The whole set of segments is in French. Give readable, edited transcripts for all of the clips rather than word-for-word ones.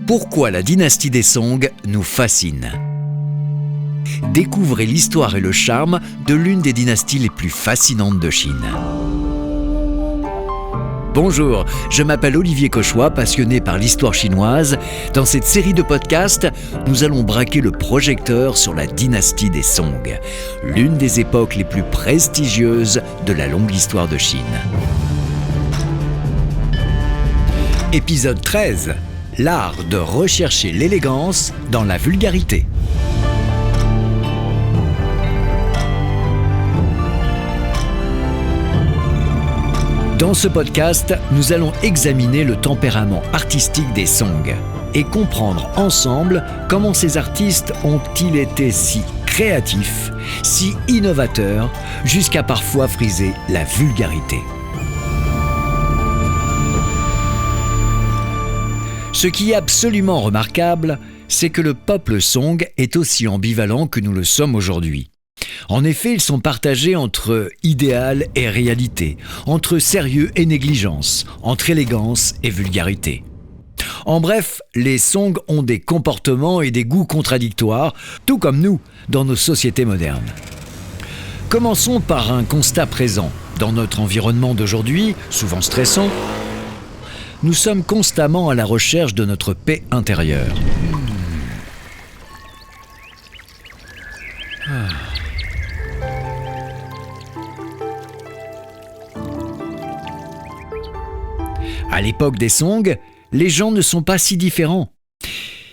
Pourquoi la dynastie des Song nous fascine? Découvrez l'histoire et le charme de l'une des dynasties les plus fascinantes de Chine. Bonjour, je m'appelle Olivier Cauchois, passionné par l'histoire chinoise. Dans cette série de podcasts, nous allons braquer le projecteur sur la dynastie des Song, l'une des époques les plus prestigieuses de la longue histoire de Chine. Épisode 13. L'art de rechercher l'élégance dans la vulgarité. Dans ce podcast, nous allons examiner le tempérament artistique des Song et comprendre ensemble comment ces artistes ont-ils été si créatifs, si innovateurs, jusqu'à parfois friser la vulgarité. Ce qui est absolument remarquable, c'est que le peuple Song est aussi ambivalent que nous le sommes aujourd'hui. En effet, ils sont partagés entre idéal et réalité, entre sérieux et négligence, entre élégance et vulgarité. En bref, les Song ont des comportements et des goûts contradictoires, tout comme nous, dans nos sociétés modernes. Commençons par un constat présent. Dans notre environnement d'aujourd'hui, souvent stressant, nous sommes constamment à la recherche de notre paix intérieure. À l'époque des Song, les gens ne sont pas si différents.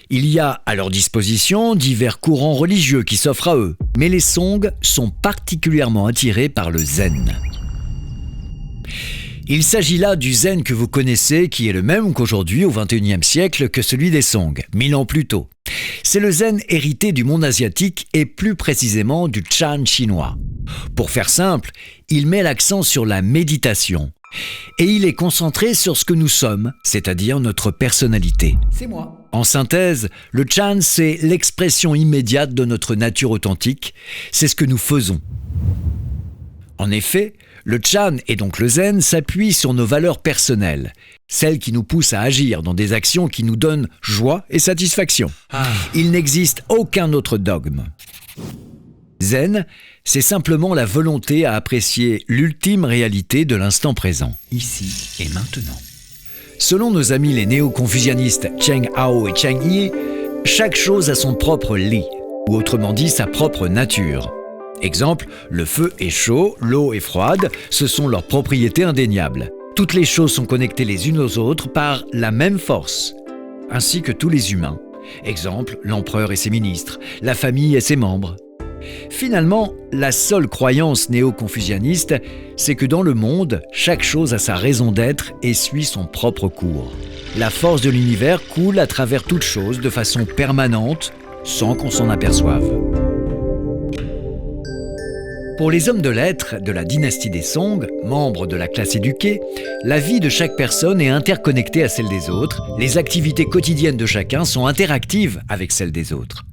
Il y a à leur disposition divers courants religieux qui s'offrent à eux, mais les Song sont particulièrement attirés par le zen. Il s'agit là du zen que vous connaissez, qui est le même qu'aujourd'hui au XXIe siècle que celui des Song, 1000 ans plus tôt. C'est le zen hérité du monde asiatique et plus précisément du Chan chinois. Pour faire simple, il met l'accent sur la méditation. Et il est concentré sur ce que nous sommes, c'est-à-dire notre personnalité. C'est moi. En synthèse, le Chan, c'est l'expression immédiate de notre nature authentique, c'est ce que nous faisons. En effet, le Chan et donc le Zen s'appuient sur nos valeurs personnelles, celles qui nous poussent à agir dans des actions qui nous donnent joie et satisfaction. Il n'existe aucun autre dogme. Zen, c'est simplement la volonté à apprécier l'ultime réalité de l'instant présent, ici et maintenant. Selon nos amis les néo-confucianistes Cheng Hao et Cheng Yi, chaque chose a son propre li, ou autrement dit sa propre nature. Exemple, le feu est chaud, l'eau est froide, ce sont leurs propriétés indéniables. Toutes les choses sont connectées les unes aux autres par la même force, ainsi que tous les humains. Exemple, l'empereur et ses ministres, la famille et ses membres. Finalement, la seule croyance néo-confucianiste, c'est que dans le monde, chaque chose a sa raison d'être et suit son propre cours. La force de l'univers coule à travers toute chose de façon permanente, sans qu'on s'en aperçoive. Pour les hommes de lettres de la dynastie des Song, membres de la classe éduquée, la vie de chaque personne est interconnectée à celle des autres, les activités quotidiennes de chacun sont interactives avec celles des autres.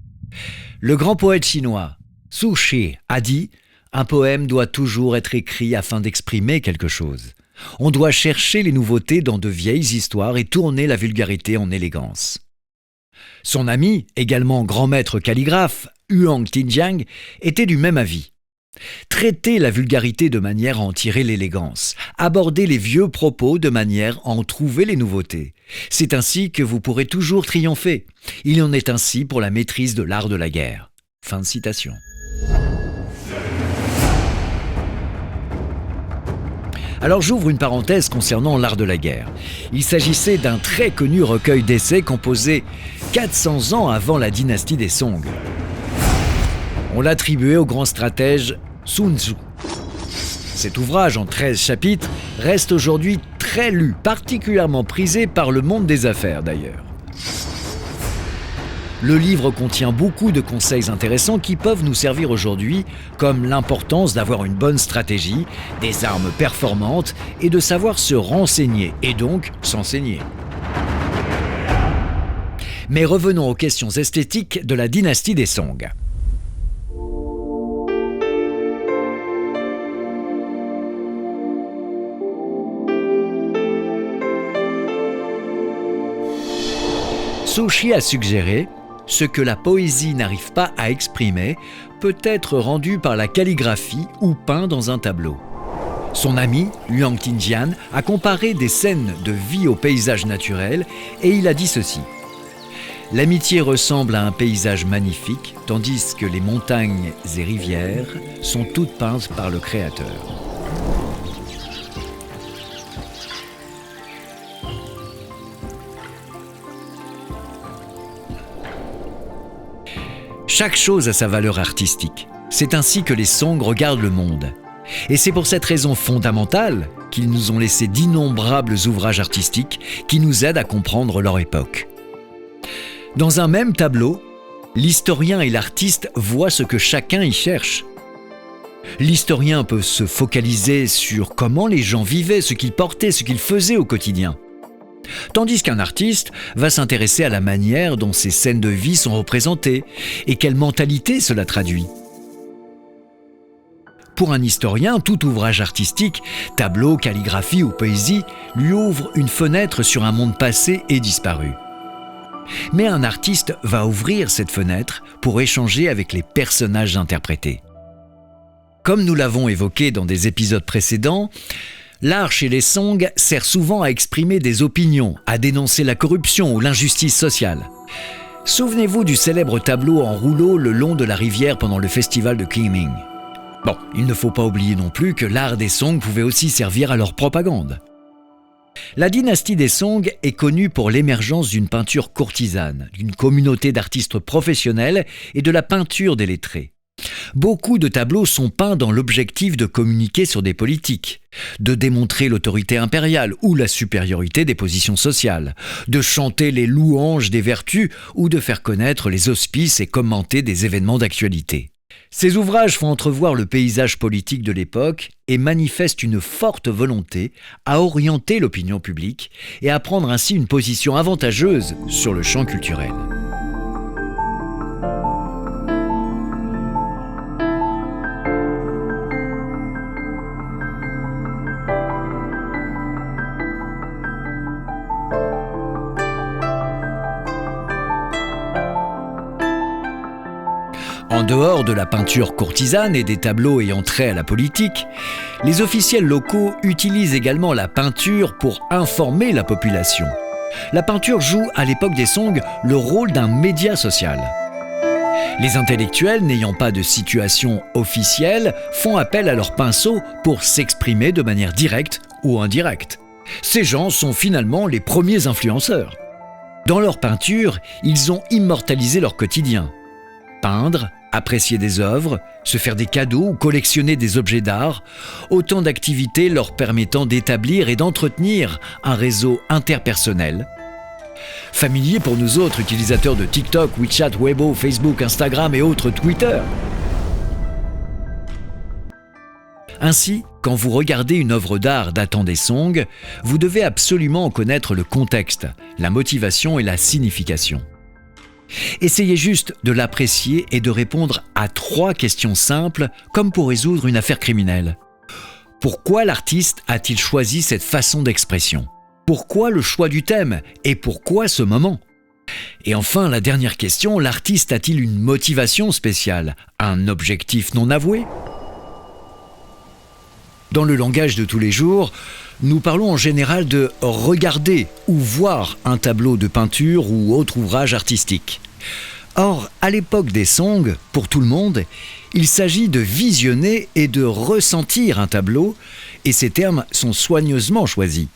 Le grand poète chinois Su Shi a dit « Un poème doit toujours être écrit afin d'exprimer quelque chose. On doit chercher les nouveautés dans de vieilles histoires et tourner la vulgarité en élégance. » Son ami, également grand maître calligraphe, Huang Tianjiang, était du même avis. Traiter la vulgarité de manière à en tirer l'élégance, aborder les vieux propos de manière à en trouver les nouveautés. C'est ainsi que vous pourrez toujours triompher. Il en est ainsi pour la maîtrise de l'art de la guerre. Fin de citation. Alors j'ouvre une parenthèse concernant l'art de la guerre. Il s'agissait d'un très connu recueil d'essais composé 400 ans avant la dynastie des Song. On l'attribuait au grand stratège Sun Tzu. Cet ouvrage en 13 chapitres reste aujourd'hui très lu, particulièrement prisé par le monde des affaires d'ailleurs. Le livre contient beaucoup de conseils intéressants qui peuvent nous servir aujourd'hui, comme l'importance d'avoir une bonne stratégie, des armes performantes et de savoir se renseigner et donc s'enseigner. Mais revenons aux questions esthétiques de la dynastie des Song. Souchi a suggéré « Ce que la poésie n'arrive pas à exprimer peut être rendu par la calligraphie ou peint dans un tableau ». Son ami, Liang Tingjian, a comparé des scènes de vie au paysage naturel et il a dit ceci. L'amitié ressemble à un paysage magnifique, tandis que les montagnes et rivières sont toutes peintes par le Créateur. Chaque chose a sa valeur artistique. C'est ainsi que les Song regardent le monde. Et c'est pour cette raison fondamentale qu'ils nous ont laissé d'innombrables ouvrages artistiques qui nous aident à comprendre leur époque. Dans un même tableau, l'historien et l'artiste voient ce que chacun y cherche. L'historien peut se focaliser sur comment les gens vivaient, ce qu'ils portaient, ce qu'ils faisaient au quotidien. Tandis qu'un artiste va s'intéresser à la manière dont ces scènes de vie sont représentées et quelle mentalité cela traduit. Pour un historien, tout ouvrage artistique, tableau, calligraphie ou poésie, lui ouvre une fenêtre sur un monde passé et disparu. Mais un artiste va ouvrir cette fenêtre pour échanger avec les personnages interprétés. Comme nous l'avons évoqué dans des épisodes précédents, l'art chez les Song sert souvent à exprimer des opinions, à dénoncer la corruption ou l'injustice sociale. Souvenez-vous du célèbre tableau en rouleau le long de la rivière pendant le festival de Kunming. Bon, il ne faut pas oublier non plus que l'art des Song pouvait aussi servir à leur propagande. La dynastie des Song est connue pour l'émergence d'une peinture courtisane, d'une communauté d'artistes professionnels et de la peinture des lettrés. Beaucoup de tableaux sont peints dans l'objectif de communiquer sur des politiques, de démontrer l'autorité impériale ou la supériorité des positions sociales, de chanter les louanges des vertus ou de faire connaître les auspices et commenter des événements d'actualité. Ces ouvrages font entrevoir le paysage politique de l'époque et manifestent une forte volonté à orienter l'opinion publique et à prendre ainsi une position avantageuse sur le champ culturel. En dehors de la peinture courtisane et des tableaux ayant trait à la politique, les officiels locaux utilisent également la peinture pour informer la population. La peinture joue à l'époque des Song le rôle d'un média social. Les intellectuels n'ayant pas de situation officielle font appel à leur pinceau pour s'exprimer de manière directe ou indirecte. Ces gens sont finalement les premiers influenceurs. Dans leur peinture, ils ont immortalisé leur quotidien. Peindre, apprécier des œuvres, se faire des cadeaux ou collectionner des objets d'art, autant d'activités leur permettant d'établir et d'entretenir un réseau interpersonnel. Familier pour nous autres utilisateurs de TikTok, WeChat, Weibo, Facebook, Instagram et autres Twitter. Ainsi, quand vous regardez une œuvre d'art datant des Song, vous devez absolument en connaître le contexte, la motivation et la signification. Essayez juste de l'apprécier et de répondre à 3 questions simples comme pour résoudre une affaire criminelle. Pourquoi l'artiste a-t-il choisi cette façon d'expression ? Pourquoi le choix du thème ? Et pourquoi ce moment ? Et enfin, la dernière question, l'artiste a-t-il une motivation spéciale ? Un objectif non avoué ? Dans le langage de tous les jours, nous parlons en général de regarder ou voir un tableau de peinture ou autre ouvrage artistique. Or, à l'époque des Song, pour tout le monde, il s'agit de visionner et de ressentir un tableau, et ces termes sont soigneusement choisis.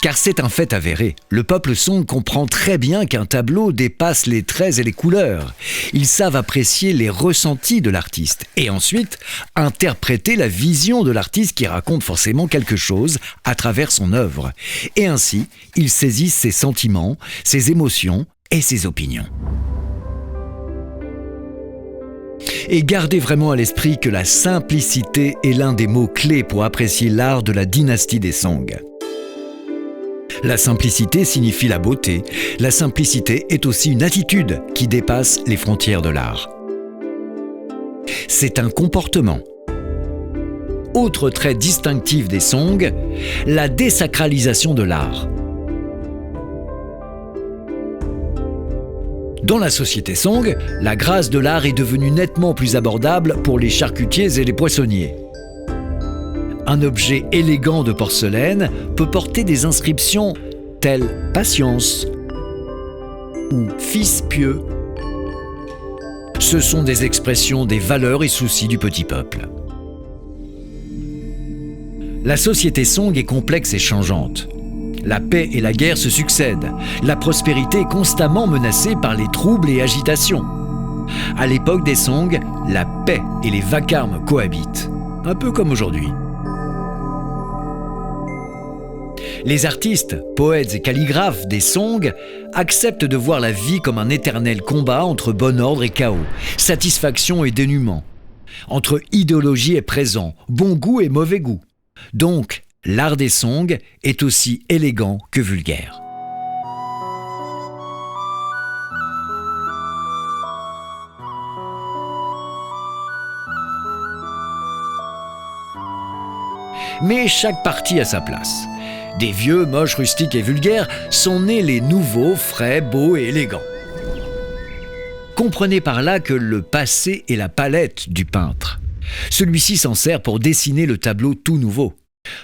Car c'est un fait avéré, le peuple Song comprend très bien qu'un tableau dépasse les traits et les couleurs. Ils savent apprécier les ressentis de l'artiste et ensuite interpréter la vision de l'artiste qui raconte forcément quelque chose à travers son œuvre. Et ainsi, ils saisissent ses sentiments, ses émotions et ses opinions. Et gardez vraiment à l'esprit que la simplicité est l'un des mots-clés pour apprécier l'art de la dynastie des Song. La simplicité signifie la beauté. La simplicité est aussi une attitude qui dépasse les frontières de l'art. C'est un comportement. Autre trait distinctif des Song, la désacralisation de l'art. Dans la société Song, la grâce de l'art est devenue nettement plus abordable pour les charcutiers et les poissonniers. Un objet élégant de porcelaine peut porter des inscriptions telles « Patience » ou « Fils pieux ». Ce sont des expressions des valeurs et soucis du petit peuple. La société Song est complexe et changeante. La paix et la guerre se succèdent. La prospérité est constamment menacée par les troubles et agitations. À l'époque des Song, la paix et les vacarmes cohabitent, un peu comme aujourd'hui. Les artistes, poètes et calligraphes des Song acceptent de voir la vie comme un éternel combat entre bon ordre et chaos, satisfaction et dénuement, entre idéologie et présent, bon goût et mauvais goût. Donc, l'art des Song est aussi élégant que vulgaire. Mais chaque partie a sa place. Des vieux, moches, rustiques et vulgaires sont nés les nouveaux, frais, beaux et élégants. Comprenez par là que le passé est la palette du peintre. Celui-ci s'en sert pour dessiner le tableau tout nouveau.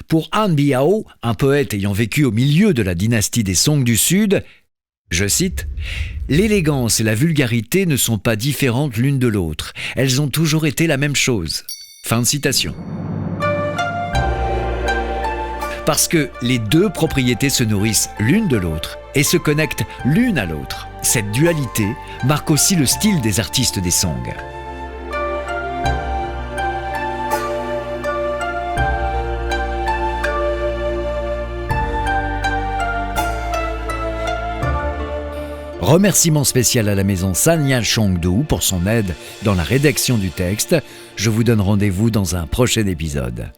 Pour Han Biao, un poète ayant vécu au milieu de la dynastie des Song du Sud, je cite, « L'élégance et la vulgarité ne sont pas différentes l'une de l'autre. Elles ont toujours été la même chose. » Fin de citation. Parce que les deux propriétés se nourrissent l'une de l'autre et se connectent l'une à l'autre. Cette dualité marque aussi le style des artistes des Song. Remerciement spécial à la maison Sanya Chongdu pour son aide dans la rédaction du texte. Je vous donne rendez-vous dans un prochain épisode.